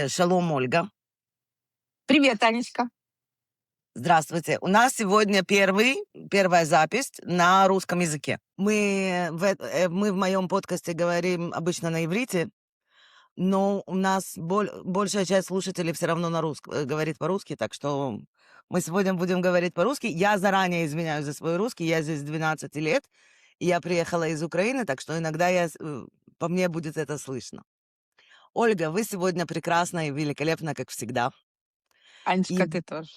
Шалом, Ольга. Привет, Анечка. Здравствуйте. У нас сегодня первая запись на русском языке. Мы в моем подкасте говорим обычно на иврите, но у нас большая часть слушателей все равно говорит по-русски, так что мы сегодня будем говорить по-русски. Я заранее извиняюсь за свой русский, я здесь 12 лет, и я приехала из Украины, так что иногда по мне будет это слышно. Ольга, вы сегодня прекрасна и великолепна, как всегда. Анечка, И ты тоже.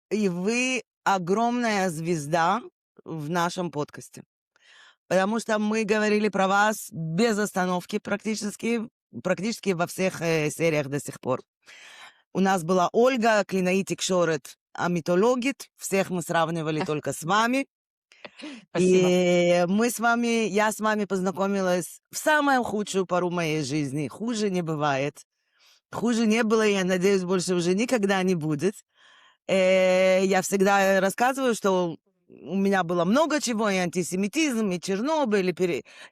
И вы огромная звезда в нашем подкасте. Потому что мы говорили про вас без остановки практически во всех сериях до сих пор. У нас была Ольга, Клинаитик Шорет, амитологит. Всех мы сравнивали только с вами. Спасибо. И я с вами познакомилась в самую худшую пору моей жизни. Хуже не бывает. Хуже не было, и я надеюсь, больше уже никогда не будет. Я всегда рассказываю, что у меня было много чего, и антисемитизм, и Чернобыль,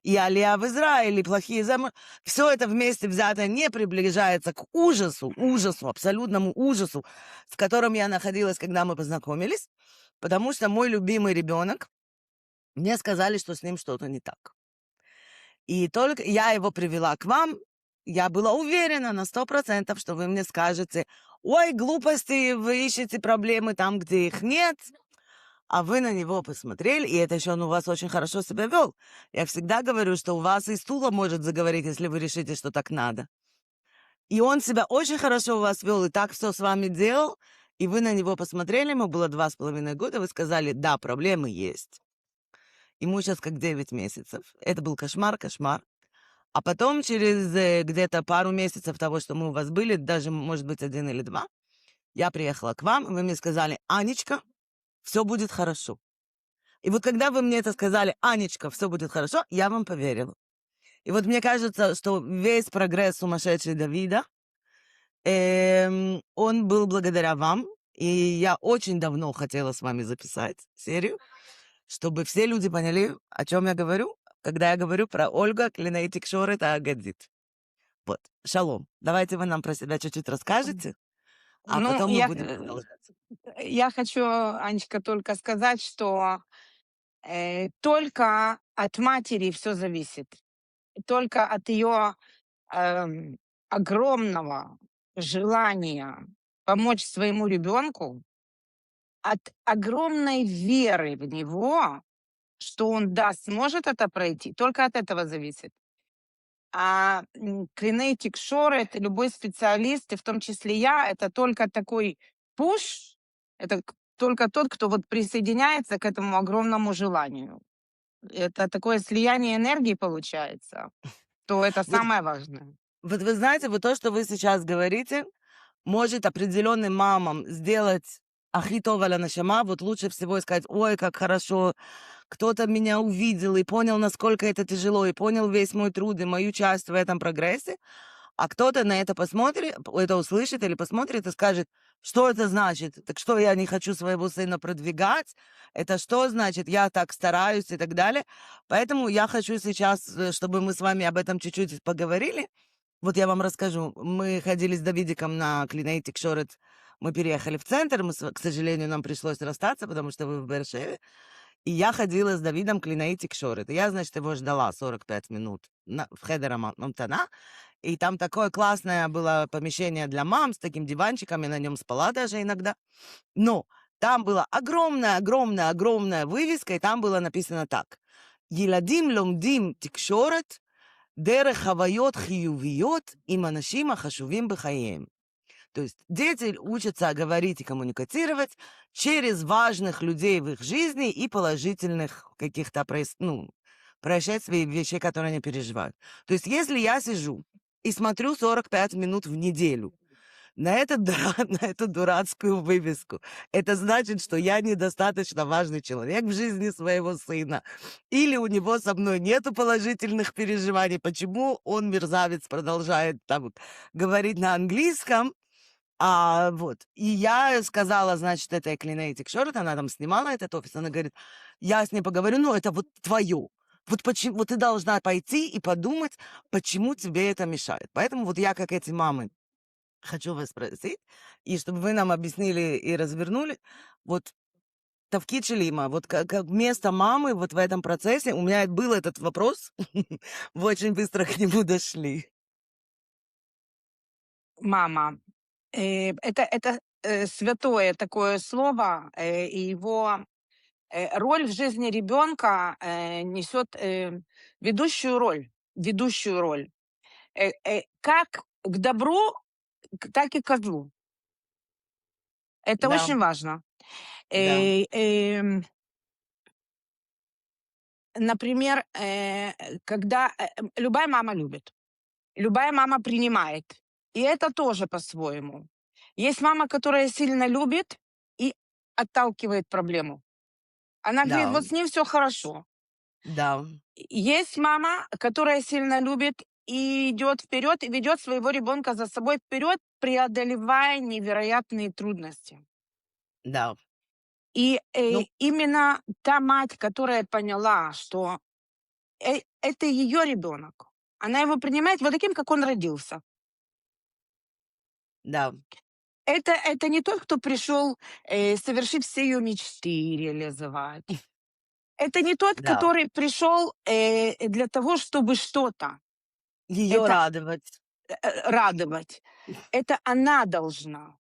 и алия в Израиле, и плохие замужи. Все это вместе взято не приближается к ужасу, абсолютному ужасу, в котором я находилась, когда мы познакомились, потому что мой любимый ребенок, мне сказали, что с ним что-то не так. И только я его привела к вам, я была уверена на 100%, что вы мне скажете: ой, глупости, вы ищете проблемы там, где их нет. А вы на него посмотрели, и это еще он у вас очень хорошо себя вел. Я всегда говорю, что у вас и стула может заговорить, если вы решите, что так надо. И он себя очень хорошо у вас вел, и так все с вами делал, и вы на него посмотрели, ему было 2,5 года, вы сказали: да, проблемы есть. Ему сейчас как 9 месяцев. Это был кошмар. А потом, через где-то пару месяцев того, что мы у вас были, даже, может быть, 1 или 2, я приехала к вам, и вы мне сказали: Анечка, все будет хорошо. И вот когда вы мне это сказали: Анечка, все будет хорошо, я вам поверила. И вот мне кажется, что весь прогресс сумасшедший Давида, он был благодаря вам. И я очень давно хотела с вами записать серию, чтобы все люди поняли, о чем я говорю, когда я говорю про Ольга Клинаитик Шорет Агадит. Вот, шалом. Давайте вы нам про себя чуть-чуть расскажете, а Ну, потом мы будем продолжать. я хочу, Анечка, только сказать, что только от матери все зависит. Только от ее огромного желания помочь своему ребенку, от огромной веры в него, что он, да, сможет это пройти, только от этого зависит. А Kinetic Shore — это любой специалист, и в том числе я, это только такой пуш, это только тот, кто вот присоединяется к этому огромному желанию. Это такое слияние энергии получается, то это Вот, самое важное. вот вы знаете, вот то, что вы сейчас говорите, может определенным мамам сделать ахитова нашама, вот лучше всего сказать: ой, как хорошо, кто-то меня увидел и понял, насколько это тяжело, и понял весь мой труд и мою часть в этом прогрессе, а кто-то на это посмотрит, это услышит или посмотрит и скажет: что это значит? Так что, я не хочу своего сына продвигать? Это что значит? Я так стараюсь и так далее. Поэтому я хочу сейчас, чтобы мы с вами об этом чуть-чуть поговорили. Вот я вам расскажу. Мы ходили с Давидиком на Клинейтик Шорет. Мы переехали в центр. К сожалению, нам пришлось расстаться, потому что вы в Бершеве. И я ходила с Давидом Клинейтик Шорет. И я, значит, его ждала 45 минут в Хедер Амтана. И там такое классное было помещение для мам с таким диванчиком. Я на нем спала даже иногда. Но там была огромная вывеска, и там было написано так: Еладим ломдим тикшорет דרך חוויות חיוביות עם אנשים החשובים בחייהם. То есть дети учатся говорить и коммуницировать через важных людей в их жизни и положительных каких-то происшествий, вещей, которые они переживают. То есть если я сижу и смотрю 45 минут в неделю на эту дурацкую вывеску, это значит, что я недостаточно важный человек в жизни своего сына, или у него со мной нету положительных переживаний, почему он, мерзавец, продолжает там говорить на английском. И я сказала, значит, этой Клинейтик Шорет, она там снимала этот офис, она говорит: я с ней поговорю, ну, это вот твое. Вот почему, вот ты должна пойти и подумать, почему тебе это мешает. Поэтому вот я, как эти мамы, хочу вас спросить, и чтобы вы нам объяснили и развернули, вот тавкид шелима, вот как место мамы вот в этом процессе. У меня был этот вопрос, вы очень быстро к нему дошли. Мама. Это святое такое слово, и его роль в жизни ребенка несет ведущую роль. Ведущую роль. Как к добру, так и ко злу. Это Да, очень важно. да, Э, эм, Например, когда любая мама любит, любая мама принимает. И это тоже по-своему. Есть мама, которая сильно любит и отталкивает проблему. Она говорит, да, вот с ним все хорошо. да, Есть мама, которая сильно любит и идет вперед, и ведет своего ребенка за собой вперед, преодолевая невероятные трудности. да. И Ну, именно та мать, которая поняла, что это ее ребенок, она его принимает вот таким, как он родился. да, Это не тот, кто пришел совершить все ее мечты реализовать. Это не тот, да. который пришел для того, чтобы что-то. Ее Это радовать. радовать. Это она должна.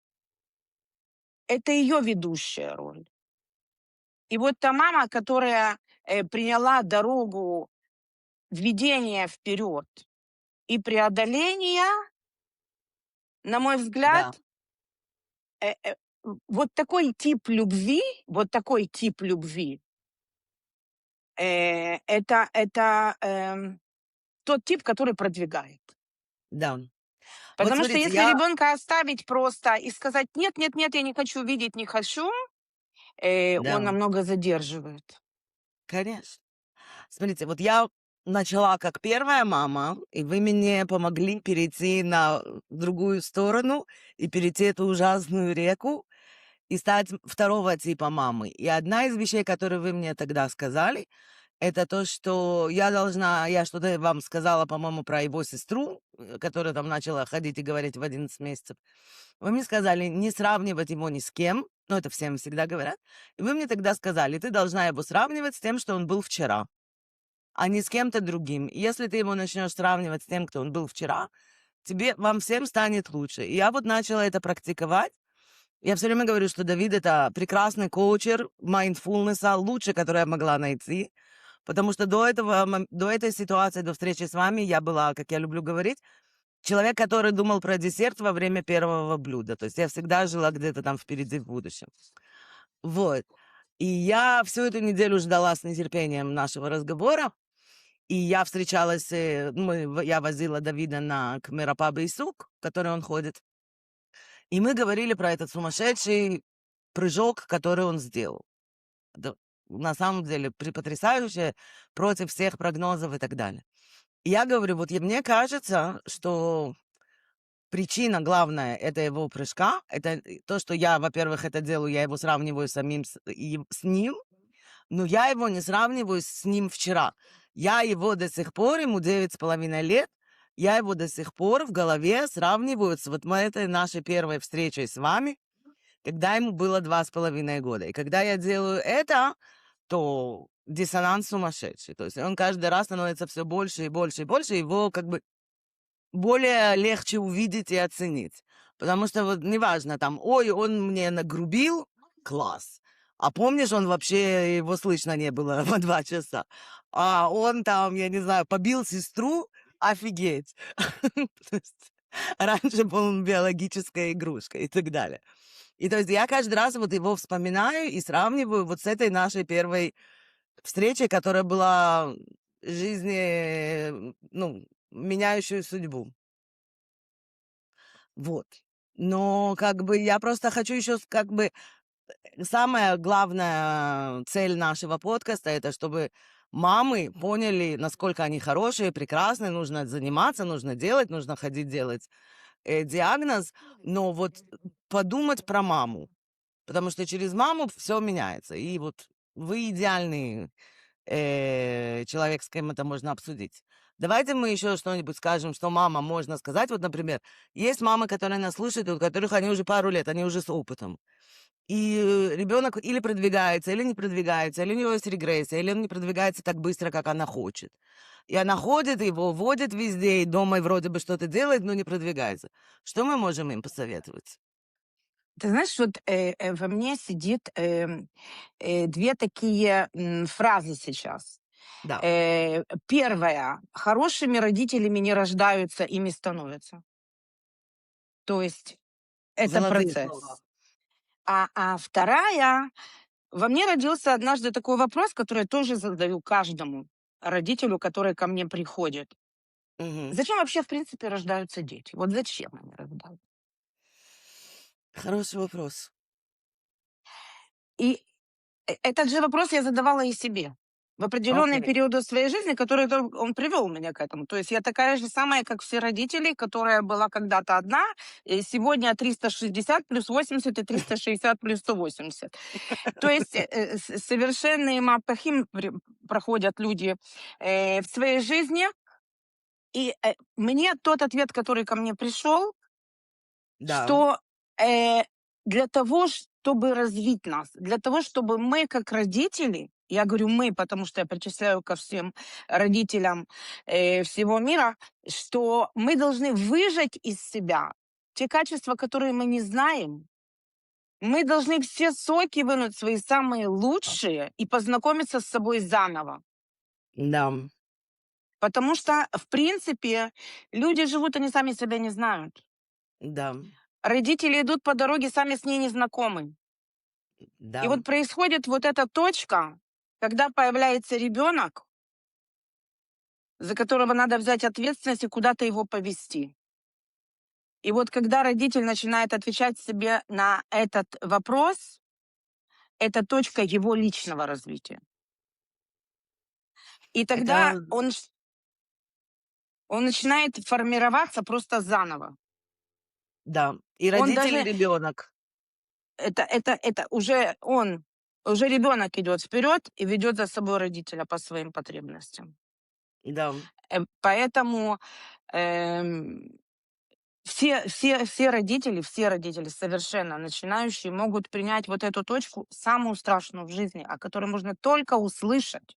Это ее ведущая роль. И вот та мама, которая приняла дорогу введения вперед и преодоления, на мой Да, взгляд, вот такой тип любви, вот такой тип любви, это тот тип, который продвигает. да. Вот Потому что смотрите, если я ребенка оставить просто и сказать: "Нет, нет, нет, я не хочу видеть, не хочу", он да, намного задерживает. конечно. Смотрите, вот я начала как первая мама, и вы мне помогли перейти на другую сторону и перейти эту ужасную реку и стать второго типа мамы. И одна из вещей, которые вы мне тогда сказали, это то, что я что-то вам сказала, по-моему, про его сестру, которая там начала ходить и говорить в 11 месяцев. Вы мне сказали не сравнивать его ни с кем, ну, это всем всегда говорят. И вы мне тогда сказали, ты должна его сравнивать с тем, что он был вчера, а не с кем-то другим. И если ты его начнешь сравнивать с тем, кто он был вчера, вам всем станет лучше. И я вот начала это практиковать. Я все время говорю, что Давид — это прекрасный коучер майндфулнеса, лучший, который я могла найти. Потому что до этой ситуации, до встречи с вами, я была, как я люблю говорить, человек, который думал про десерт во время первого блюда. То есть я всегда жила где-то там впереди в будущем. Вот. И я всю эту неделю ждала с нетерпением нашего разговора. И я встречалась, я возила Давида к Мирапа Бейсук, в который он ходит. И мы говорили про этот сумасшедший прыжок, который он сделал. Да, на самом деле потрясающе, против всех прогнозов и так далее. И я говорю, вот мне кажется, что причина главная это его прыжка, это то, что я, во-первых, это делаю, я его сравниваю с ним, но я его не сравниваю с ним вчера. Я его до сих пор, ему 9,5 лет, я его до сих пор в голове сравниваю с вот этой нашей первой встречей с вами, когда ему было 2,5 года. И когда я делаю это, то диссонанс сумасшедший. То есть он каждый раз становится все больше и больше и больше, его как бы более легче увидеть и оценить. Потому что вот неважно, там, ой, он мне нагрубил, класс. А помнишь, он вообще, его слышно не было по 2 часа. А он там, я не знаю, побил сестру, офигеть. То есть раньше был он биологическая игрушка и так далее. И то есть я каждый раз вот его вспоминаю и сравниваю вот с этой нашей первой встречей, которая была ну, меняющую судьбу. Вот. Но как бы я просто хочу еще как бы самая главная цель нашего подкаста это чтобы мамы поняли, насколько они хорошие, прекрасные, нужно заниматься, нужно делать, нужно ходить делать диагноз, но вот подумать про маму, потому что через маму все меняется. И вот вы идеальный человек, с кем это можно обсудить. Давайте мы еще что-нибудь скажем, что мама можно сказать. Вот, например, есть мамы, которые нас слушают, у которых они уже пару лет, они уже с опытом. И ребенок или продвигается, или не продвигается, или у него есть регрессия, или он не продвигается так быстро, как она хочет. И она ходит, его водит везде, и дома и вроде бы что-то делает, но не продвигается. Что мы можем им посоветовать? Ты знаешь, вот во мне сидит две такие фразы сейчас. Да, Первая. Хорошими родителями не рождаются, ими становятся. То есть это золотые слова. процесс. А вторая. Во мне родился однажды такой вопрос, который я тоже задаю каждому родителю, который ко мне приходит. Мгм. Зачем вообще, в принципе, рождаются дети? Вот зачем они рождаются? Хороший вопрос. И этот же вопрос я задавала и себе в определенные Окей. периоды своей жизни, которые он привел меня к этому. То есть я такая же самая, как все родители, которая была когда-то одна, и сегодня 360 плюс 80 и 360 плюс 180. То есть совершенные мапахим проходят люди в своей жизни. И мне тот ответ, который ко мне пришел, Да, что э, для того, чтобы развить нас, для того, чтобы мы, как родители, я говорю мы, потому что я причисляю ко всем родителям всего мира, что мы должны выжать из себя те качества, которые мы не знаем. Мы должны все соки вынуть, свои самые лучшие, и познакомиться с собой заново. да, Потому что, в принципе, люди живут, они сами себя не знают. да, Родители идут по дороге, сами с ней не знакомы. И да. вот происходит вот эта точка, когда появляется ребенок, за которого надо взять ответственность и куда-то его повести. И вот когда родитель начинает отвечать себе на этот вопрос, это точка его личного развития. И тогда Это он начинает формироваться просто заново. да. И Он родитель, и даже ребенок. это уже ребенок идет вперед и ведет за собой родителя по своим потребностям. Да, Поэтому эм, все родители совершенно начинающие могут принять вот эту точку, самую страшную в жизни, о которой можно только услышать.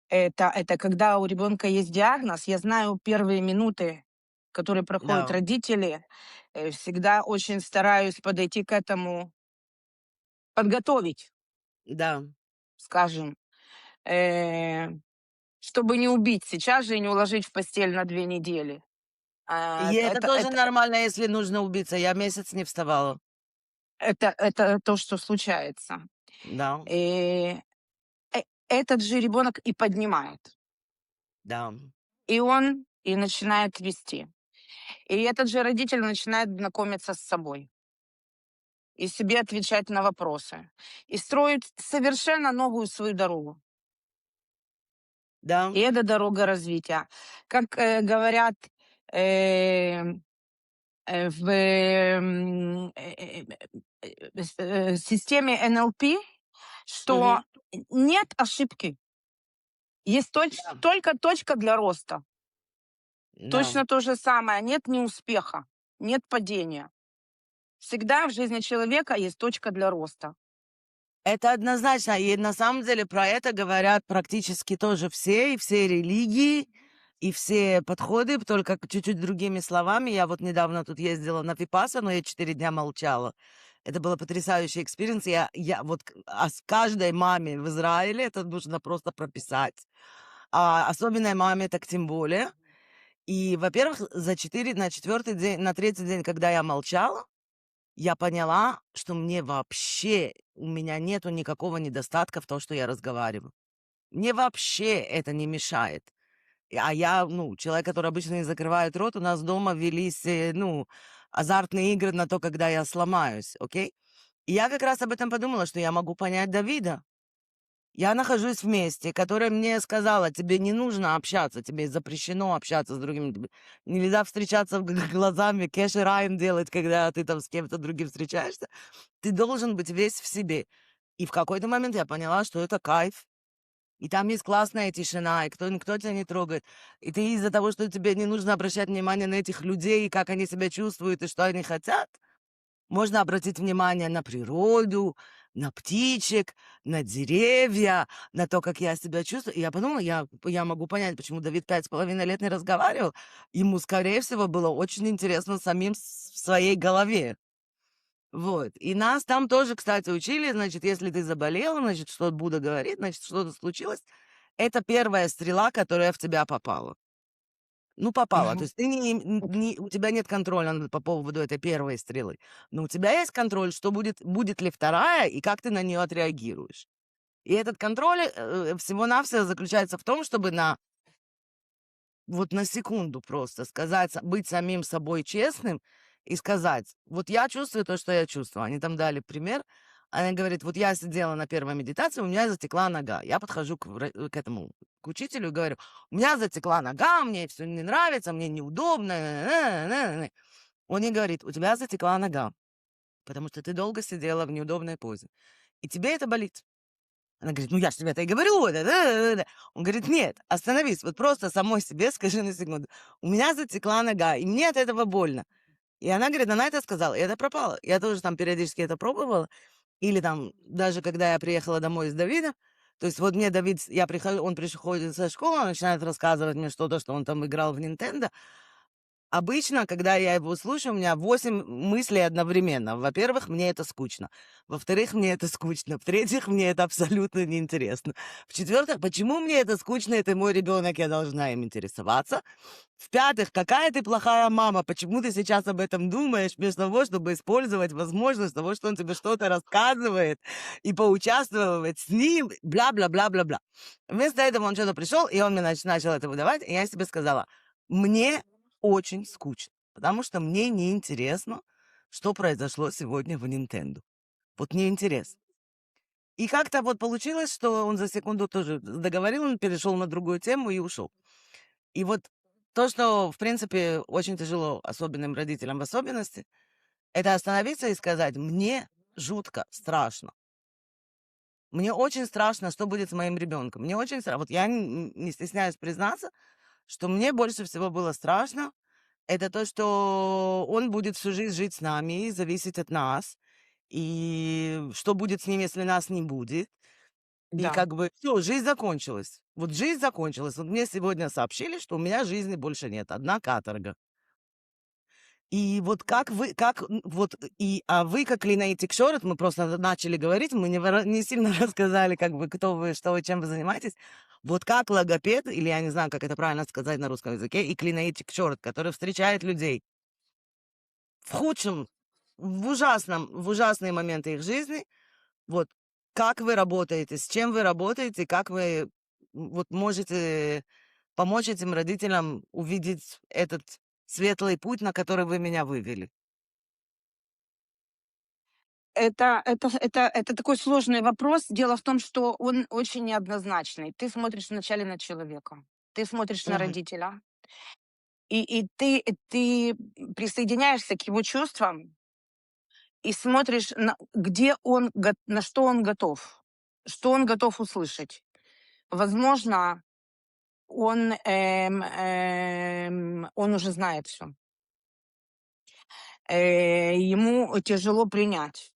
Это когда у ребенка есть диагноз. Я знаю первые минуты, которые проходят да, родители, всегда очень стараюсь подойти к этому, подготовить, да. скажем, э, чтобы не убить сейчас же и не уложить в постель на 2 недели. И А, это это тоже это нормально, если нужно убиться. Я месяц не вставала. это то, что случается. Да, И этот же ребенок и поднимает, да, и он и начинает вести. И этот же родитель начинает знакомиться с собой, и себе отвечать на вопросы, и строить совершенно новую свою дорогу. да. И это дорога развития. Как, говорят, э, в, системе НЛП, что Мгм. нет ошибки, есть Да, только точка для роста. да. Точно то же самое: нет неуспеха, нет падения. Всегда в жизни человека есть точка для роста. Это однозначно. И на самом деле про это говорят практически тоже все, и все религии, и все подходы, только чуть-чуть другими словами. Я вот недавно тут ездила на Випассану, я 4 дня молчала. Это было потрясающий экспириенс. Я вот с каждой маме в Израиле это нужно просто прописать. А особенной маме так тем более. И, во-первых, на четвертый день, на третий день, когда я молчала, я поняла, что мне вообще, у меня нету никакого недостатка в том, что я разговариваю. Мне вообще это не мешает. А я, ну, человек, который обычно не закрывает рот, у нас дома велись, ну, азартные игры на то, когда я сломаюсь, окей? И я как раз об этом подумала, что я могу понять Давида. Я нахожусь в месте, которое мне сказала: тебе не нужно общаться, тебе запрещено общаться с другими. Нельзя встречаться глазами, кэш и райм делать, когда ты там с кем-то другим встречаешься. Ты должен быть весь в себе. И в какой-то момент я поняла, что это кайф. и там есть классная тишина, и никто тебя не трогает. И ты из-за того, что тебе не нужно обращать внимание на этих людей, как они себя чувствуют и что они хотят, можно обратить внимание на природу, на птичек, на деревья, на то, как я себя чувствую. И я подумала, я могу понять, почему Давид 5,5 лет не разговаривал. Ему, скорее всего, было очень интересно самим в своей голове. Вот. И нас там тоже, кстати, учили, значит, если ты заболел, значит, что Будда говорит, значит, что-то случилось. Это первая стрела, которая в тебя попала. Ну, попала. То Мгм. есть ты у тебя нет контроля по поводу этой первой стрелы. Но у тебя есть контроль, что будет ли вторая и как ты на нее отреагируешь. И этот контроль всего-навсего заключается в том, чтобы вот на секунду просто сказать, быть самим собой честным и сказать, вот я чувствую то, что я чувствую. Они там дали пример. Она говорит, вот я сидела на первой медитации, у меня затекла нога. Я подхожу к этому, к учителю и говорю, у меня затекла нога, мне все не нравится, мне неудобно. Он мне говорит, у тебя затекла нога, потому что ты долго сидела в неудобной позе. И тебе это болит. Она говорит, ну я же тебе это и говорю. Да. Он говорит, нет, остановись, вот просто самой себе скажи на секунду. У меня затекла нога, и мне от этого больно. И она говорит, она это сказала, и это пропало. Я тоже там периодически это пробовала. Или там, даже когда я приехала домой с Давидом, то есть вот мне Давид, я прихожу, он приходит со школы, он начинает рассказывать мне что-то, что он там играл в Nintendo. Обычно, когда я его слушаю, у меня 8 мыслей одновременно. Во-первых, мне это скучно. Во-вторых, мне это скучно. В-третьих, мне это абсолютно неинтересно. В-четвертых, почему мне это скучно, это мой ребенок, я должна им интересоваться. В-пятых, какая ты плохая мама, почему ты сейчас об этом думаешь, вместо того, чтобы использовать возможность того, что он тебе что-то рассказывает, и поучаствовать с ним, бла-бла-бла-бла-бла. Вместо этого он что-то пришел, и он мне начал это выдавать, и я себе сказала, мне очень скучно, потому что мне неинтересно, что произошло сегодня в Nintendo. Вот мне интересно. И как-то вот получилось, что он за секунду тоже договорил, он перешел на другую тему и ушел. И вот то, что, в принципе, очень тяжело особенным родителям в особенности, это остановиться и сказать, мне жутко страшно. Мне очень страшно, что будет с моим ребенком. Мне очень страшно. Вот я не стесняюсь признаться, что мне больше всего было страшно, это то, что он будет всю жизнь жить с нами, зависеть от нас. И что будет с ним, если нас не будет? И Да. как бы все, жизнь закончилась. Вот жизнь закончилась. Вот мне сегодня сообщили, что у меня жизни больше нет, одна каторга. И вот а вы как Линейtik Шорот, мы просто начали говорить, мы не сильно рассказали, как бы, кто вы, что вы, чем вы занимаетесь. Вот как логопед, или я не знаю, как это правильно сказать на русском языке, и Клинейtik Шорот, который встречает людей в худшем, в ужасные моменты их жизни, вот как вы работаете, с чем вы работаете, как вы вот можете помочь этим родителям увидеть этот светлый путь, на который вы меня вывели. Это такой сложный вопрос. Дело в том, что он очень неоднозначный. Ты смотришь вначале на человека, ты смотришь на Мгм. родителя, и ты присоединяешься к его чувствам и смотришь, на что он готов услышать. Возможно, он уже знает все. Ему тяжело принять.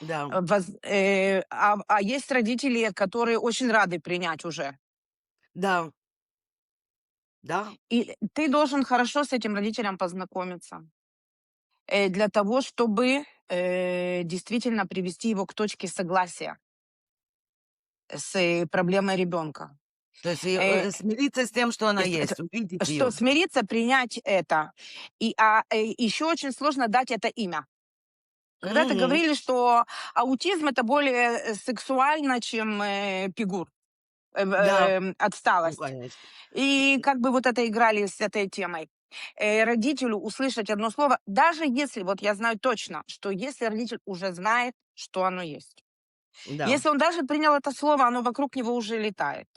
Да, А есть родители, которые очень рады принять уже. да, да, И ты должен хорошо с этим родителем познакомиться, для того, чтобы, действительно привести его к точке согласия с проблемой ребенка. то есть Э, смириться с тем, что она с есть, увидеть что ее. смириться, принять это. Еще очень сложно дать это имя. Когда-то говорили, что аутизм — это более, сексуально, чем, пигур, Да, ну, отсталость. конечно. И как бы вот это играли с этой темой. Родителю услышать одно слово, даже если, вот я знаю точно, что если родитель уже знает, что оно есть, Да, если он даже принял это слово, оно вокруг него уже летает.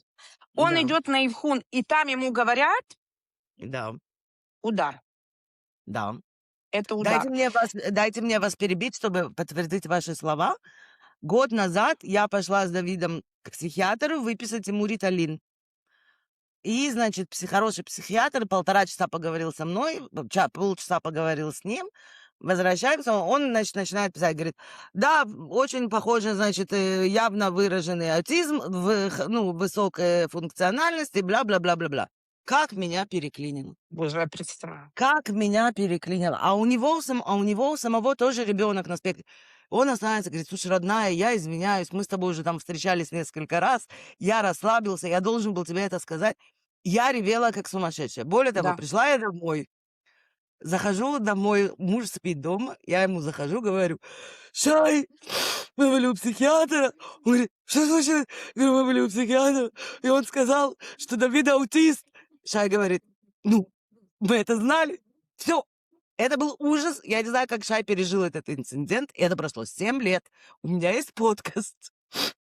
Он да, идет на Ивхун, и там ему говорят да, удар. да. Это Дайте удар. мне вас перебить, чтобы подтвердить ваши слова. Год назад я пошла с Давидом к психиатру выписать ему Риталин. И, значит, хороший психиатр 1,5 часа поговорил со мной, полчаса поговорил с ним, возвращаемся, он, значит, начинает писать, говорит, да, очень похоже, значит, явно выраженный аутизм, ну, высокая функциональность и бла-бла-бла-бла-бла. Как меня переклинило. Боже, я представляю. Как меня переклинило. А у него у самого тоже ребенок на спектре. Он останется, говорит, слушай, родная, я извиняюсь, мы с тобой уже там встречались несколько раз, я расслабился, я должен был тебе это сказать. Я ревела как сумасшедшая. Более того, Да. пришла я домой, захожу домой, муж спит дома, я ему захожу, говорю, Шай, мы были у психиатра. Он говорит, что случилось? Я говорю, мы были у психиатра, и он сказал, что Давид аутист. Шай говорит, ну, мы это знали. Все. Это был ужас. Я не знаю, как Шай пережил этот инцидент. И это прошло 7 лет. У меня есть подкаст.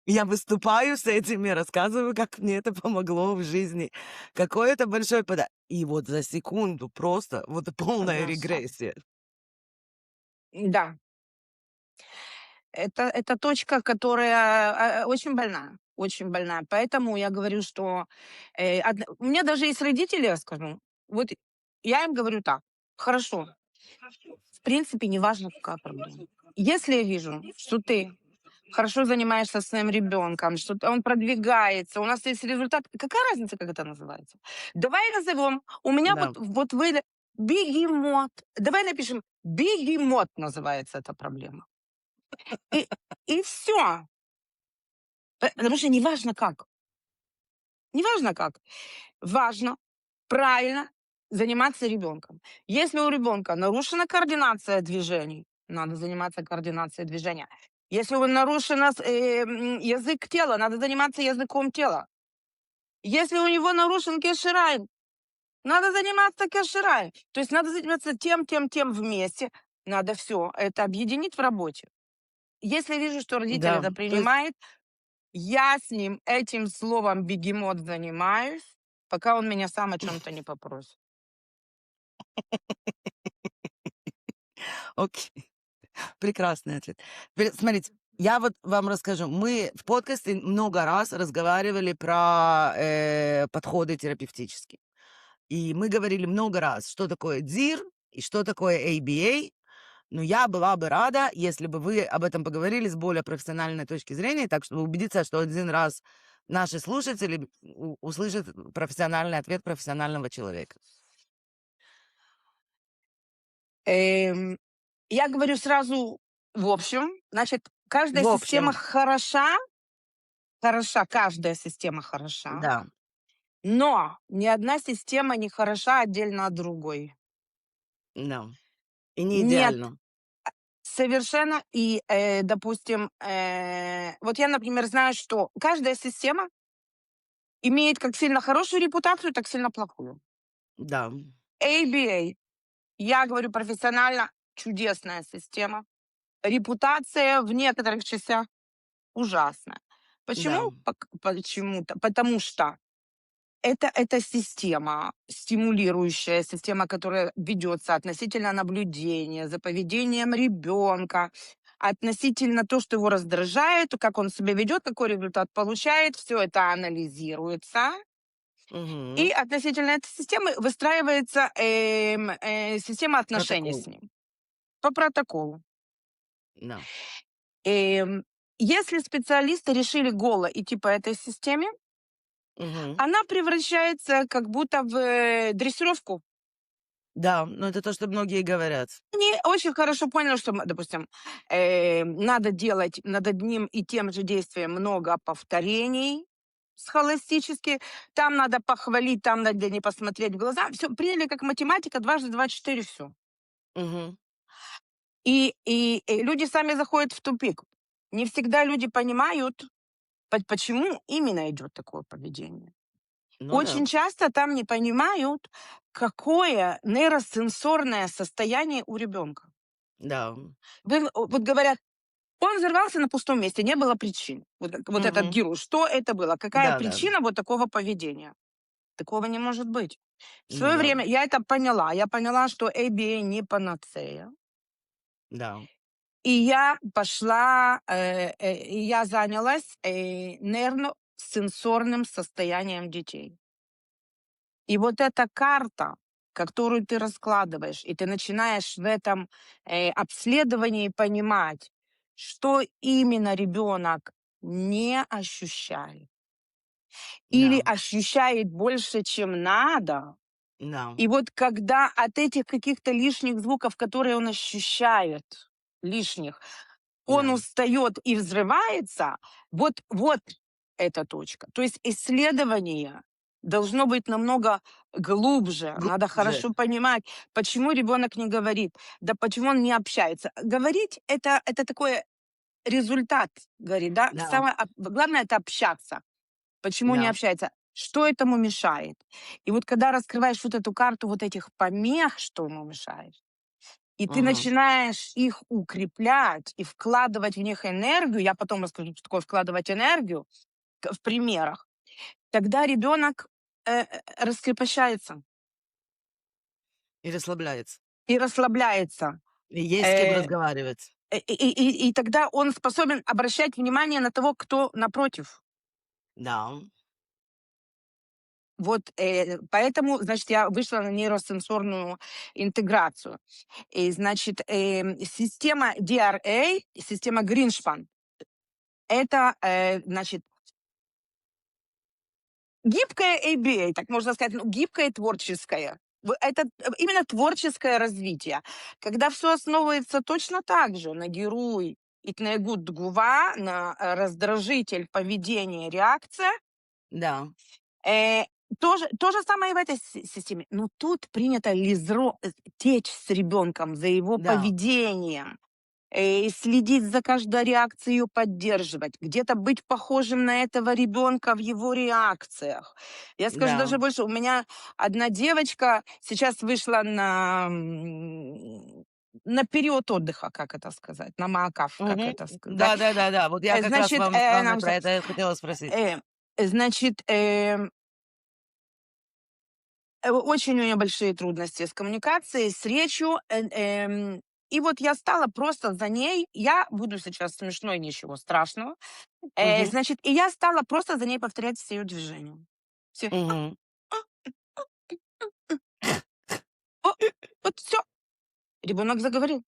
Я выступаю с этим, я рассказываю, как мне это помогло в жизни. Какой это большой подарок. И вот за секунду просто вот полная Конечно. регрессия. Да. Это точка, которая, очень больная, очень больная. Поэтому я говорю, что, у меня даже есть родители, я скажу. Вот я им говорю так: "Хорошо, в принципе, неважно, какая проблема. Если я вижу, что ты хорошо занимаешься своим ребенком, что он продвигается, у нас есть результат. Какая разница, как это называется? Давай назовем. У меня Да. вот вы бегемот. Давай напишем бегемот называется эта проблема. И, и все. Потому что неважно как. Неважно как. Важно правильно заниматься ребенком. Если у ребенка нарушена координация движений, надо заниматься координацией движения. Если у нарушен язык тела, надо заниматься языком тела. Если у него нарушен кеширай, надо заниматься кеширай. То есть надо заниматься тем вместе. Надо все это объединить в работе. Если вижу, что родитель Да. это То есть принимает, я с ним этим словом бегемот занимаюсь, пока он меня сам о чем-то не попросит. окей. Прекрасный ответ. Смотрите, я вот вам расскажу. Мы в подкасте много раз разговаривали про подходы терапевтические. И мы говорили много раз, что такое DIR и что такое ABA. Но я была бы рада, если бы вы об этом поговорили с более профессиональной точки зрения, так чтобы убедиться, что один раз наши слушатели услышат профессиональный ответ профессионального человека. Эм, я говорю сразу в общем. Значит, каждая В система общем, хороша, каждая система хороша, да, но ни одна система не хороша отдельно от другой. да. И не Нет, идеально. совершенно. И, допустим, вот я, например, знаю, что каждая система имеет как сильно хорошую репутацию, так сильно плохую. Да, ABA, я говорю профессионально, чудесная система. Репутация в некоторых частях ужасная. да. Почему? Почему-то. Потому что это система стимулирующая, система, которая ведется относительно наблюдения за поведением ребенка, относительно то, что его раздражает, как он себя ведет, какой результат получает, все это анализируется. И Мгм. относительно этой системы выстраивается система отношений Протокол. с ним по протоколу. Да. Эм, если специалисты решили голо идти по этой системе, Мгм. она превращается как будто в, дрессировку. Да, но это то, что многие говорят. Они очень хорошо поняли, что, допустим, надо делать над одним и тем же действием много повторений схоластически. Там надо похвалить, там надо не посмотреть в глаза. Все приняли как математика, дважды два четыре, все. Мгм. И люди сами заходят в тупик. Не всегда люди понимают, почему именно идет такое поведение. Ну да, Очень часто там не понимают, какое нейросенсорное состояние у ребенка. да. Вот говорят, он взорвался на пустом месте, не было причин. Вот этот Мгм. герой, что это было? Какая Да-да. причина вот такого поведения? Такого не может быть. В Ну свое да, время я это поняла. Я поняла, что ABA не панацея. да. И я пошла, и я занялась, нервно-сенсорным состоянием детей. И вот эта карта, которую ты раскладываешь, и ты начинаешь в этом, обследовании понимать, что именно ребенок не ощущает или Да, ощущает больше, чем надо. да, И вот когда от этих каких-то лишних звуков, которые он ощущает, лишних, он да. устает и взрывается, вот эта точка. То есть исследование должно быть намного глубже. Надо Глубже. хорошо понимать, почему ребенок не говорит, да почему он не общается. Говорить это такой результат, говорит, да. Да, Самое главное это общаться. Почему не да. общается? Что этому мешает? И вот когда раскрываешь вот эту карту вот этих помех, что ему мешает, и ты Мгм. начинаешь их укреплять и вкладывать в них энергию, я потом расскажу, что такое вкладывать энергию в примерах, тогда ребенок раскрепощается И расслабляется. и расслабляется. И есть с кем Э, разговаривать. и тогда он способен обращать внимание на того, кто напротив. Да. Вот, поэтому, значит, я вышла на нейросенсорную интеграцию. И, значит, система DRA, система Гриншпан, это, значит, гибкое ABA, так можно сказать, ну, гибкое и творческое. Это именно творческое развитие, когда все основывается точно так же на герой התנהגות תגובה, на раздражитель, поведение, реакция. Да, Э, то же самое и в этой системе. Но тут принято течь с ребенком за его да. поведением, следить за каждой реакцией, ее поддерживать, где-то быть похожим на этого ребенка в его реакциях. Я скажу Да. даже больше. У меня одна девочка сейчас вышла на период отдыха, как это сказать, на маакав, как Мгм. это сказать. Да-да-да-да. Вот я как раз Значит, вам главное нам про это и хотела спросить. э, значит, очень у нее большие трудности с коммуникацией, с речью. И вот я стала просто за ней, я буду сейчас смешной, ничего страшного. Мгм. Значит, и я стала просто за ней повторять все ее движения. Все. Мгм. О, вот все. Ребенок заговорил.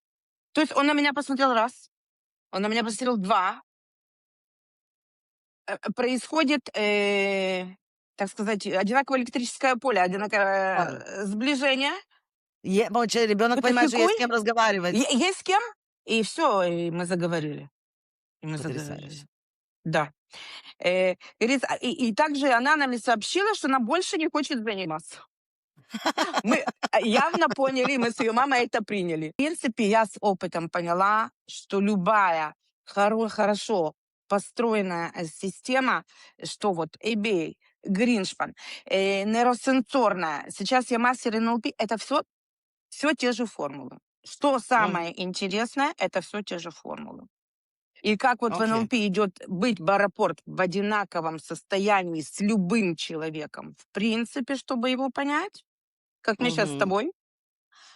То есть он на меня посмотрел раз, он на меня посмотрел два. Происходит, так сказать, одинаковое электрическое поле, одинаковое Ой. Сближение. Вот ребенок Это понимает, что есть хикуй. с кем разговаривать. Есть с кем? И все, и мы заговорили. И мы Потрясающе. заговорили. Да. Говорит, и также она нам и сообщила, что она больше не хочет заниматься. Мы явно поняли, мы с ее мамой это приняли. В принципе, я с опытом поняла, что любая хорошо построенная система, что вот ABA, Гриншпан, нейросенсорная, сейчас я мастер НЛП, это все те же формулы. Что Мгм. самое интересное, это все те же формулы. И как вот в Окей. НЛП идет быть в аэропорт в одинаковом состоянии с любым человеком, в принципе, чтобы его понять, как мы сейчас с Мгм. тобой,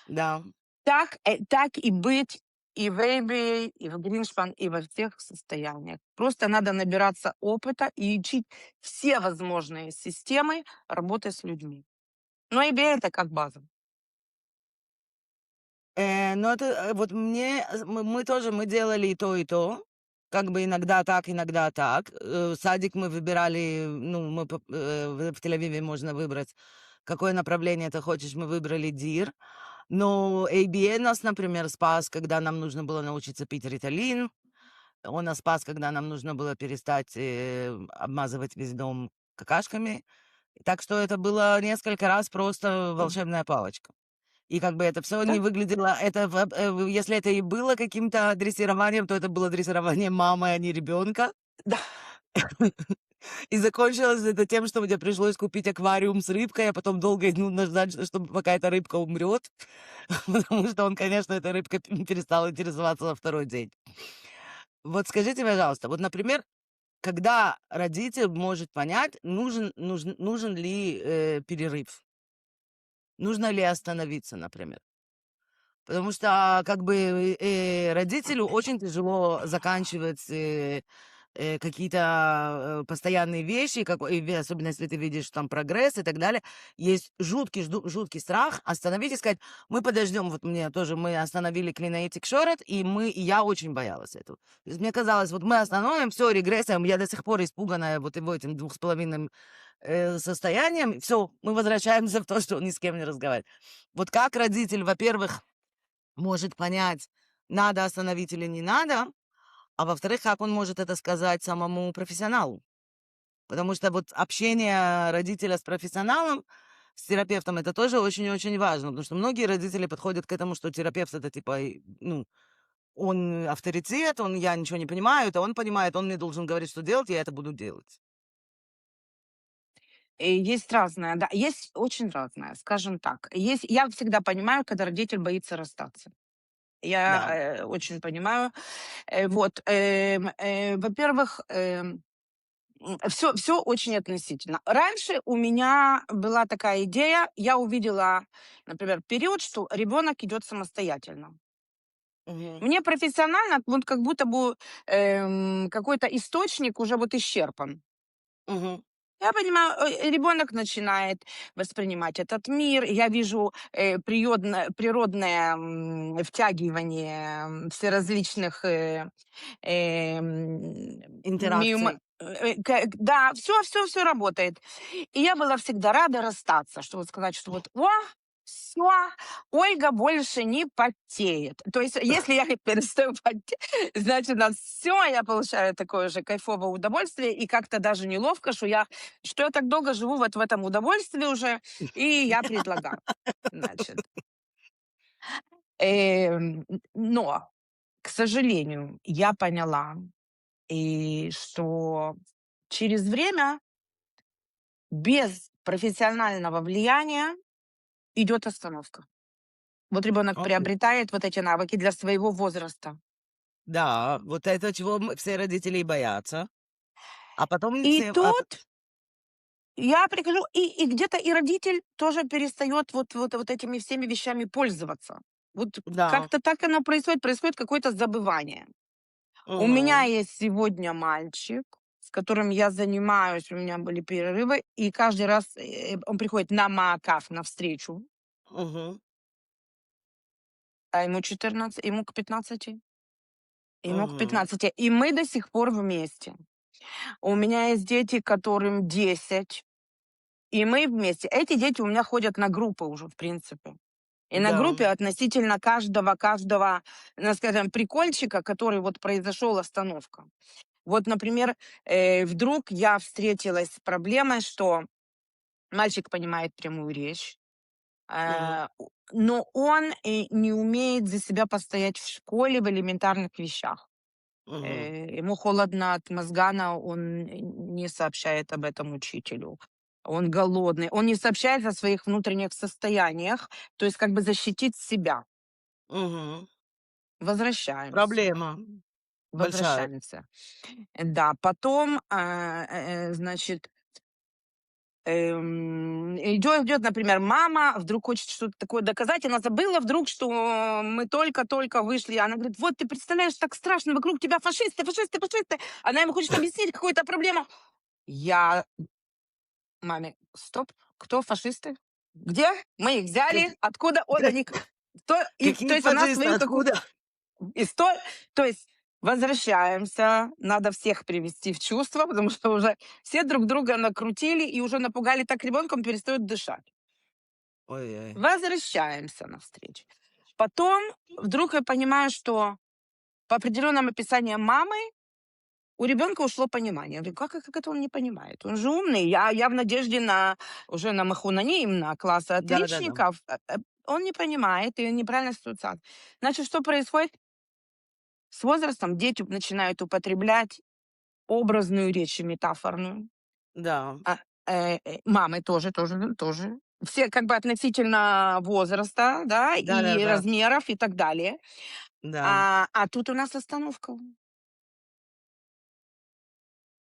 Да. так и быть и в ABA, и в Гриншпан, и во всех состояниях. Просто надо набираться опыта и учить все возможные системы работы с людьми. Но ABA это как база. Ну, это, вот мне, мы тоже, мы делали и то, и то. Как бы иногда так, иногда так. Садик мы выбирали, ну, в Тель-Авиве можно выбрать, какое направление ты хочешь. Мы выбрали ДИР. Но ABA нас, например, спас, когда нам нужно было научиться пить риталин. Он нас спас, когда нам нужно было перестать, обмазывать весь дом какашками. Так что это было несколько раз просто Мгм. волшебная палочка. И как бы это все Да? не выглядело, если это и было каким-то дрессированием, то это было дрессирование мамы, а не ребенка. Да. И закончилось это тем, что мне пришлось купить аквариум с рыбкой, а потом долго и нудно ждать, чтобы пока эта рыбка умрет, потому что он, конечно, этой рыбкой перестал интересоваться на второй день. Вот скажите, пожалуйста, вот, например, когда родитель может понять, нужен ли, перерыв? Нужно ли остановиться, например? Потому что, как бы, родителю очень тяжело заканчивать, какие-то, постоянные вещи, особенно если ты видишь там прогресс и так далее. Есть жуткий страх остановить и сказать: "Мы подождем". Вот мне тоже мы остановили Clean Shorт, и я очень боялась этого. То есть мне казалось, вот мы остановим, все регрессом. Я до сих пор испуганная вот его этим 2,5 состоянием. Все, мы возвращаемся в то, что он ни с кем не разговаривает. Вот как родитель, во-первых, может понять, надо остановить или не надо, а во-вторых, как он может это сказать самому профессионалу? Потому что вот общение родителя с профессионалом, с терапевтом, это тоже очень-очень важно, потому что многие родители подходят к этому, что терапевт это типа, ну, он авторитет, я ничего не понимаю, это он понимает, он мне должен говорить, что делать, я это буду делать. Есть разное, да, есть очень разное, скажем так. Я всегда понимаю, когда родитель боится расстаться. Я, Да. очень понимаю. Вот, во-первых, все очень относительно. Раньше у меня была такая идея, я увидела, например, период, что ребенок идет самостоятельно. Мгм. Мне профессионально вот как будто бы, какой-то источник уже вот исчерпан. Мгм. Я понимаю, ребенок начинает воспринимать этот мир. Я вижу природное втягивание всеразличных Интеракций. да, все работает. И я была всегда рада расстаться, чтобы сказать, что вот, о, все, Ольга больше не потеет. То есть, если я перестаю потеть, значит, у нас все, я получаю такое же кайфовое удовольствие, и как-то даже неловко, что я так долго живу вот в этом удовольствии уже, и я предлагаю. Значит, но, к сожалению, я поняла, что через время без профессионального влияния идет остановка. Вот ребенок Окей. приобретает вот эти навыки для своего возраста. Да, вот это чего все родители и боятся. А потом И все, тут я прихожу, и где-то и родитель тоже перестает вот этими всеми вещами пользоваться. Вот да. как-то так оно происходит какое-то забывание. У меня Мгм. есть сегодня мальчик, с которым я занимаюсь, у меня были перерывы, и каждый раз он приходит на маакав, на встречу, Мгм. а ему 14, ему к 15. Ему к Мгм. 15. И мы до сих пор вместе. У меня есть дети, которым 10, и мы вместе. Эти дети у меня ходят на группы уже, в принципе. И на Да. группе относительно каждого, ну, скажем, прикольчика, который вот произошел, остановка. Вот, например, вдруг я встретилась с проблемой, что мальчик понимает прямую речь, Мгм. но он не умеет за себя постоять в школе в элементарных вещах. Мгм. Ему холодно от мозгана, он не сообщает об этом учителю. Он голодный, он не сообщает о своих внутренних состояниях, то есть как бы защитить себя. Мгм. Возвращаемся, Проблема большая. возвращаемся. Да, потом, значит, идет, например, мама, вдруг хочет что-то такое доказать, она забыла вдруг, что мы только-только вышли. Она говорит, вот ты представляешь, так страшно, вокруг тебя фашисты, фашисты, фашисты. Она ему хочет объяснить какую-то проблему. Я маме, стоп, кто фашисты? Где? Мы их взяли? Каки Откуда? Он ка они... То какие есть она фашисты? свою какую-то Откуда? историю... То есть возвращаемся, надо всех привести в чувство, потому что уже все друг друга накрутили и уже напугали так ребенка, он перестает дышать. Ой-ой. Возвращаемся навстречу. Потом вдруг я понимаю, что по определенным описаниям мамы у ребенка ушло понимание. Я говорю, как это он не понимает? Он же умный. Я в надежде уже на Махунанимна, на классы Да-да-да. отличников. Он не понимает и неправильно ситуация. Значит, что происходит? С возрастом дети начинают употреблять образную речь и метафорную. Да. А, мамы тоже. Все как бы относительно возраста, да, и Да-да-да. размеров и так далее. Да. А тут у нас остановка.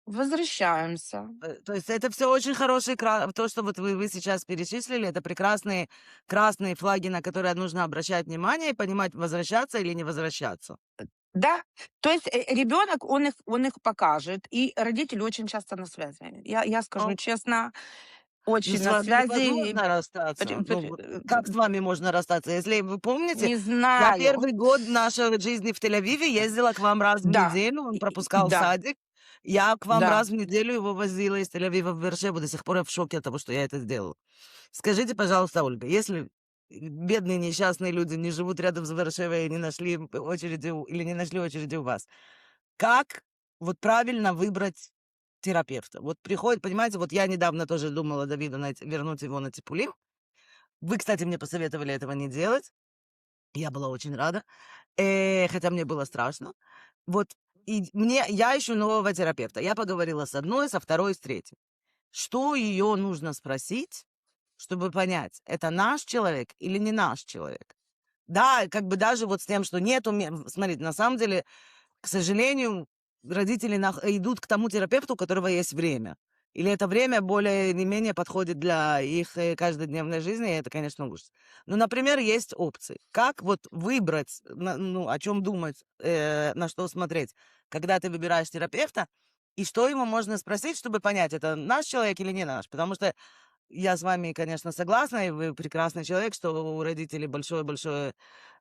Возвращаемся. То есть это все очень хорошие то, что вот вы сейчас перечислили, это прекрасные красные флаги, на которые нужно обращать внимание и понимать, возвращаться или не возвращаться. Да, то есть ребенок, он их покажет, и родители очень часто на связи. Я скажу Ну, честно, ну, очень с на вами связи. невозможно расстаться. Ну, вот как с вами можно расстаться? Если вы помните, Не я знаю. первый год нашей жизни в Тель-Авиве ездила к вам раз в Да, неделю, он пропускал да, садик. Я к вам да. раз в неделю его возила из Тель-Авива в Бершеву. До сих пор я в шоке от того, что я это сделала. Скажите, пожалуйста, Ольга, если бедные несчастные люди не живут рядом с Бершевой и не нашли очереди или не нашли очереди у вас, как вот правильно выбрать терапевта? Вот приходит, понимаете, вот я недавно тоже думала Давида вернуть его на Типулим. Вы, кстати, мне посоветовали этого не делать. Я была очень рада, хотя мне было страшно. Вот я ищу нового терапевта. Я поговорила с одной, со второй, с третьей. Что ее нужно спросить, чтобы понять, это наш человек или не наш человек? Да, как бы даже вот с тем, что нету... Смотрите, на самом деле, к сожалению, родители идут к тому терапевту, у которого есть время. Или это время более или менее подходит для их каждодневной жизни, и это, конечно, ужас. Ну, например, есть опции. Как вот выбрать, ну, о чем думать, на что смотреть, когда ты выбираешь терапевта, и что ему можно спросить, чтобы понять, это наш человек или не наш. Потому что я с вами, конечно, согласна, и вы прекрасный человек, что у родителей большое-большое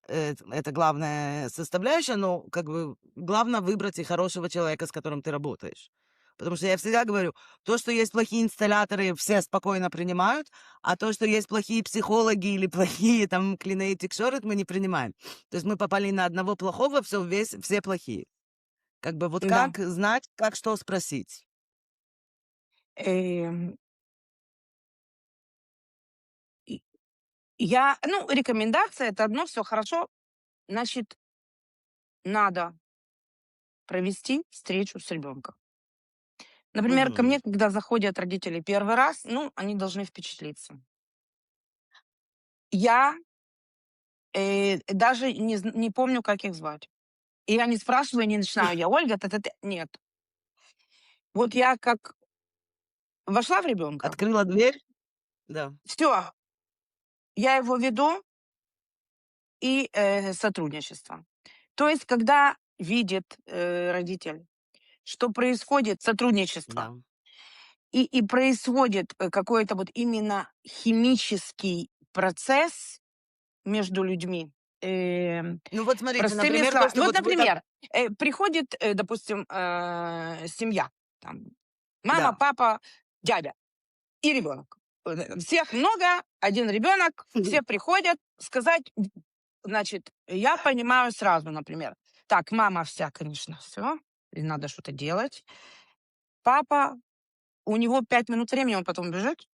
это главная составляющая, но как бы главное выбрать и хорошего человека, с которым ты работаешь. Потому что я всегда говорю, то, что есть плохие инсталляторы, все спокойно принимают, а то, что есть плохие психологи или плохие там клинейтик-шоры, мы не принимаем. То есть мы попали на одного плохого, все плохие. Как бы вот Да. как знать, как что спросить? Эм, и рекомендация — это одно, все хорошо. Значит, надо провести встречу с ребенком. Например, ко Мгм. мне, когда заходят родители первый раз, они должны впечатлиться. Я, даже не помню, как их звать. И я не спрашиваю, не начинаю: "Я Ольга, та-та-та". Нет. Вот я как вошла в ребенка, Открыла дверь? Да. все, я его веду и, сотрудничество. То есть, когда видит, родитель, что происходит сотрудничество, Да. и происходит, какой-то вот именно химический процесс между людьми, Ну вот смотрите, простыми например, то, словами. что Ну вот, вот вы так... например, приходит, допустим, семья, там мама, Да. папа, дядя и ребенок. Всех много, один ребенок, все приходят сказать, значит, я понимаю сразу, например, так, мама вся, конечно, все, и надо что-то делать. Папа, у него 5 минут времени, он потом бежит.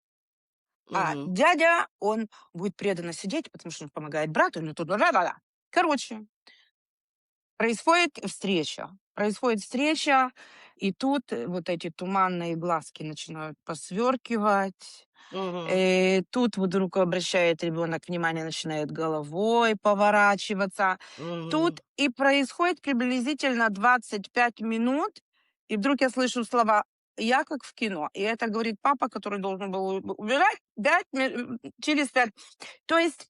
А Мгм. дядя, он будет преданно сидеть, потому что он помогает брату, ну тут да-да-да. Короче, происходит встреча, и тут вот эти туманные глазки начинают посверкивать. Мгм. Тут вдруг обращает ребенок внимание, начинает головой поворачиваться. Мгм. Тут и происходит приблизительно 25 минут, и вдруг я слышу слова «я как в кино». И это говорит папа, который должен был убирать через 5. То есть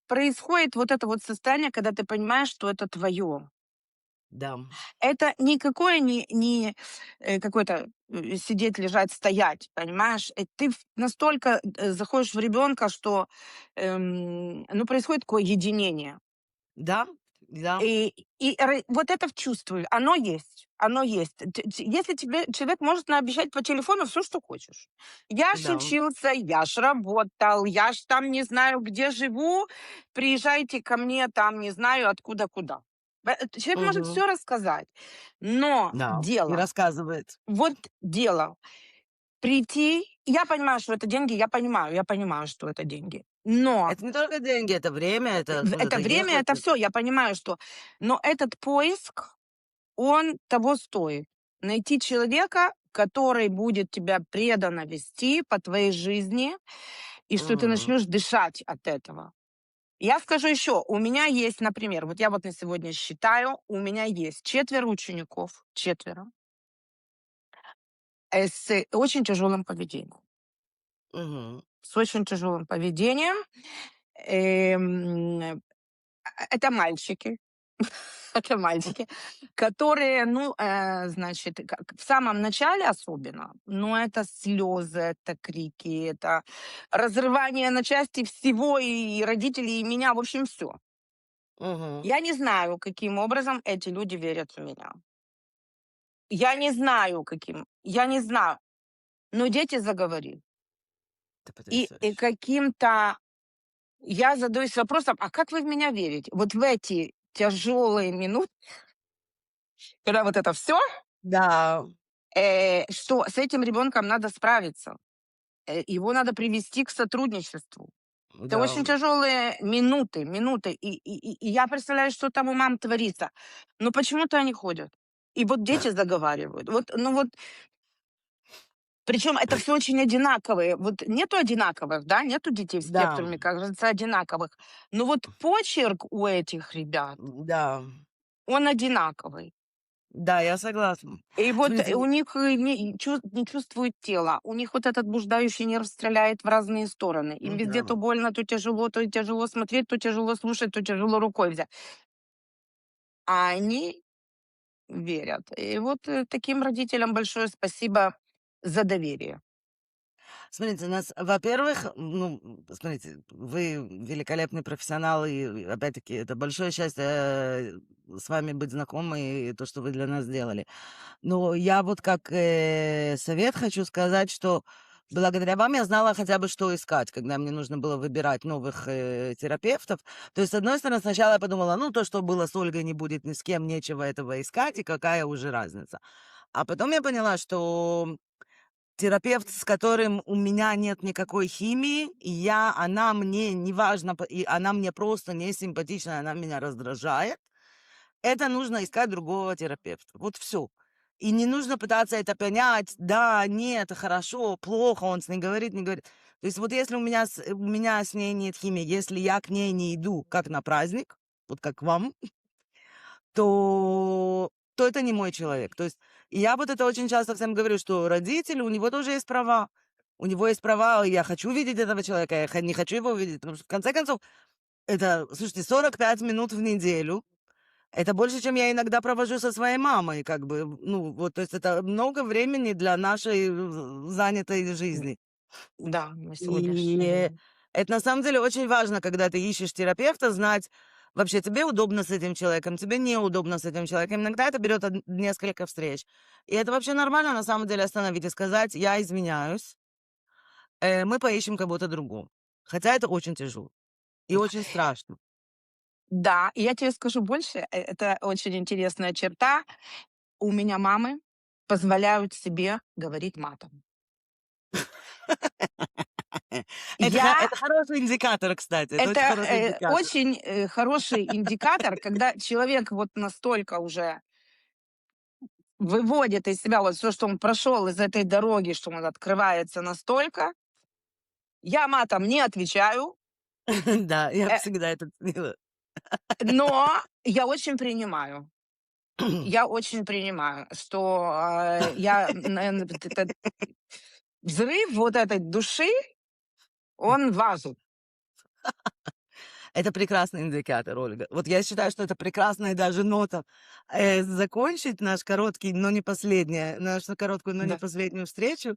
происходит вот это вот состояние, когда ты понимаешь, что это твое. Да. Это никакое не какое-то, сидеть, лежать, стоять, понимаешь? Ты настолько, заходишь в ребенка, что, происходит такое единение. Да, да, Вот это в чувствую, оно есть, оно есть. Если тебе человек может наобещать по телефону все, что хочешь. Я ж да. учился, я ж работал, я ж там не знаю где живу, приезжайте ко мне там не знаю откуда куда. Человек может Мгм. все рассказать, но Да. И дело, рассказывает. вот дело прийти. Я понимаю, что это деньги, я понимаю, что это деньги. Но Это не только деньги, это время, это это куда-то время, ехать, это это... все, я понимаю, что. Но этот поиск, он того стоит. Найти человека, который будет тебя преданно вести по твоей жизни, и что ты Мгм. начнешь дышать от этого. Я скажу еще, у меня есть, например, вот я вот на сегодня считаю, у меня есть четверо учеников, четверо. с очень тяжелым поведением. Мгм. С очень тяжелым поведением. Эм, это мальчики. Это мальчики, которые, ну, значит, как в самом начале особенно, ну, это слезы, это крики, это разрывание на части всего, и родителей, и меня, в общем, все. Мгм. Я не знаю, каким образом эти люди верят в меня. Я не знаю, я не знаю, но дети заговорили. Это И потрясающе. каким-то я задаюсь вопросом: а как вы в меня верите? Вот в эти тяжелые минуты, когда вот это все, Да, что с этим ребенком надо справиться, его надо привести к сотрудничеству. Это да, очень тяжелые минуты. И я представляю, что там у мам творится. Но почему-то они ходят. И вот дети заговаривают. Вот, ну вот, причем это все очень одинаковые. Вот нету одинаковых, да, нету детей в да, спектруме, кажется, одинаковых. Но вот почерк у этих ребят, да, он одинаковый. да, я согласна. И вот Смотрите, у них не чувствуют тела. У них вот этот блуждающий нерв стреляет в разные стороны. Им везде да. то больно, то тяжело смотреть, то тяжело слушать, то тяжело рукой взять. А они верят. И вот таким родителям большое спасибо за доверие. Смотрите, во-первых, ну, смотрите, вы великолепный профессионал, и опять-таки это большое счастье с вами быть знакомой, и то, что вы для нас сделали. Но я вот как совет хочу сказать, что благодаря вам я знала хотя бы, что искать, когда мне нужно было выбирать новых терапевтов. То есть, с одной стороны, сначала я подумала, ну, то, что было с Ольгой, не будет ни с кем, нечего этого искать, и какая уже разница. А потом я поняла, что терапевт, с которым у меня нет никакой химии, она мне неважно, и она мне просто не симпатична, она меня раздражает, это нужно искать другого терапевта. Вот все. И не нужно пытаться это понять, да, нет, хорошо, плохо, он с ней говорит, не говорит. То есть вот если у меня с ней нет химии, если я к ней не иду как на праздник, вот как к вам, то это не мой человек. То есть и я вот это очень часто всем говорю, что родители, у него тоже есть права. У него есть права, и я хочу видеть этого человека, не хочу его видеть. Потому что, в конце концов, это, слушайте, 45 минут в неделю. Это больше, чем я иногда провожу со своей мамой, как бы, ну, вот, то есть это много времени для нашей занятой М, жизни. Да, на сегодняшний И день. это на самом деле очень важно, когда ты ищешь терапевта, знать, вообще тебе удобно с этим человеком, тебе неудобно с этим человеком. Иногда это берет несколько встреч. И это вообще нормально, на самом деле, остановить и сказать, я изменяюсь, мы поищем кого-то другого. Хотя это очень тяжело и очень страшно. Да, и я тебе скажу больше, это очень интересная черта. У меня мамы позволяют себе говорить матом. Я Это хороший индикатор, кстати, это Это, очень хороший индикатор. очень, хороший индикатор, когда человек вот настолько уже выводит из себя вот все, что он прошел из этой дороги, что он открывается настолько. Я матом не отвечаю, Да, я э, всегда это ценила. но я очень принимаю. Я очень принимаю, что, наверно, вот этот взрыв вот этой души, он важен. Это прекрасный индикатор, Ольга. Вот я считаю, что это прекрасная даже нота, закончить наш короткий, но не последняя, нашу короткую, но не Да. последнюю встречу.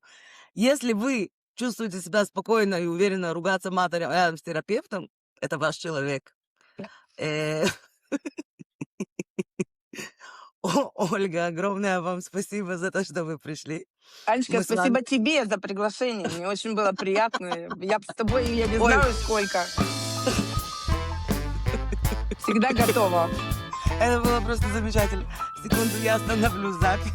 Если вы чувствуете себя спокойно и уверенно ругаться матом рядом с терапевтом, это ваш человек. Э, Ольга, огромное вам спасибо за то, что вы пришли. Анечка, Мы с вами спасибо тебе за приглашение. Мне очень было приятно. Я б с тобой, я не Ой, знаю сколько. Всегда готова. это было просто замечательно. Секунду, я остановлю запись.